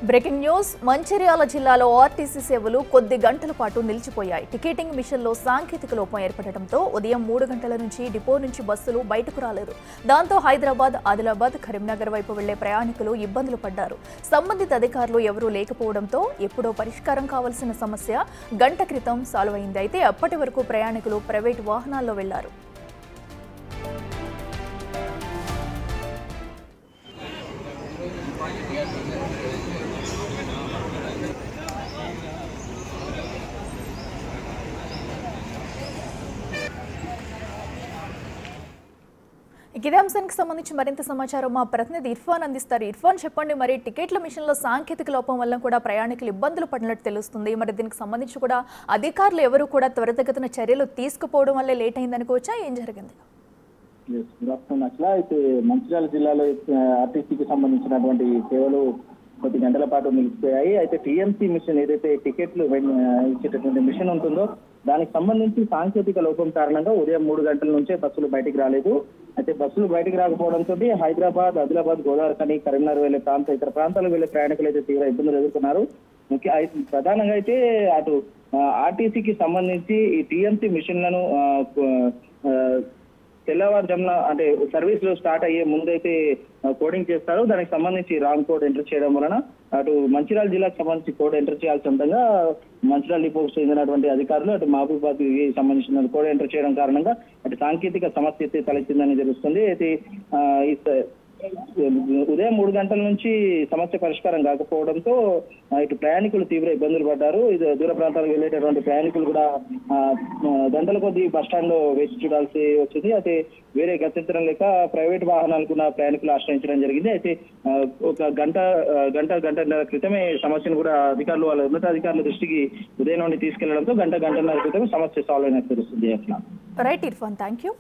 Breaking news Mancherial జిల్లాలో RTC సేవలు కొద్ది గంటల పాటు నిలిచిపోయాయి. టికెటింగ్ మిషన్లో సాంకేతిక లోపం ఏర్పడటంతో ఉదయం 3 గంటల నుంచి డిపో నుంచి బస్సులు బయటకు రాలేదు. దాంతో హైదరాబాద్, ఆదిలాబాద్, కరీంనగర్ వైపు వెళ్లే ప్రయాణికులు ఇబ్బందులు పడ్డారు. సంబంధిత అధికారులు ఎవరూ లేకపోవడంతో ఎప్పుడో పరిష్కారం కావాల్సిన సమస్య గంట క్రితం సాల్వ్ అయింది. అయితే అప్పటి వరకు ప్రయాణికులు ప్రైవేటు వాహనాల్లో వెళ్లారు. ఇదే అంశానికి సంబంధించి మరింత సమాచారం మా ప్రతినిధి ఇర్ఫాన్ అందిస్తారు. ఇర్ఫాన్, చెప్పండి, మరి టికెట్ల మిషన్లో సాంకేతిక లోపం వల్ల కూడా ప్రయాణికులు ఇబ్బందులు పడినట్టు తెలుస్తుంది. మరి దీనికి సంబంధించి కూడా అధికారులు ఎవరు కూడా త్వరితగతిన చర్యలు తీసుకుపోవడం వల్లే లేట్ అయిందనుకోవచ్చా? ఏం జరిగింది? అయితే మంచిర్యాల జిల్లాలో ఆర్టీసీకి సంబంధించినటువంటి సేవలు కొద్ది గంటల పాటు నిలిచిపోయాయి. అయితే టీఎంసీ మిషన్ ఏదైతే టికెట్లు ఇచ్చేటటువంటి మిషన్ ఉంటుందో దానికి సంబంధించి సాంకేతిక లోపం కారణంగా ఉదయం 3 గంటల నుంచే బస్సులు బయటికి రాలేదు. అయితే బస్సులు బయటికి రాకపోవడంతో హైదరాబాద్, ఆదిలాబాద్, గోదావరి, కరీంనగర్ వెళ్లే ఇతర ప్రాంతాలకు వెళ్లే ప్రయాణికులు అయితే తీవ్ర ఇబ్బందులు ఎదుర్కొన్నారు. ప్రధానంగా అయితే అటు ఆర్టీసీకి సంబంధించి ఈ టీఎంసీ మిషన్లను తెల్లవారుజామున అంటే సర్వీస్ లో స్టార్ట్ అయ్యే ముందైతే కోడింగ్ చేస్తారు. దానికి సంబంధించి రాంగ్ కోడ్ ఎంటర్ చేయడం వలన అటు మంచిర్యాల జిల్లాకు సంబంధించి కోడ్ ఎంటర్ చేయాల్సి ఉండగా మంచిర్యాల డిపోకు చెందినటువంటి అధికారులు అటు మహబూబాబాద్ సంబంధించిన కోడ్ ఎంటర్ చేయడం కారణంగా అటు సాంకేతిక సమస్య అయితే తలెత్తిందని తెలుస్తుంది. అయితే ఉదయం 3 గంటల నుంచి సమస్య పరిష్కారం కాకపోవడంతో ఇటు ప్రయాణికులు తీవ్ర ఇబ్బందులు పడ్డారు. ఇది దూర ప్రాంతాలకు వెళ్ళేటటువంటి ప్రయాణికులు కూడా గంటల కొద్దీ బస్టాండ్ లో వేచి చూడాల్సి వచ్చింది. అయితే వేరే గత్యంతరం లేక ప్రైవేట్ వాహనాలకున్న ప్రయాణికులు ఆశ్రయించడం జరిగింది. అయితే ఒక గంటన్నర క్రితమే సమస్యను కూడా అధికారులు వాళ్ళ ఉన్నతాధికారుల దృష్టికి ఉదయం నుండి తీసుకెళ్లడంతో గంటన్నర క్రితమే సమస్య సాల్వ్ అయినట్టు తెలుస్తుంది. Right Irfan, thank you.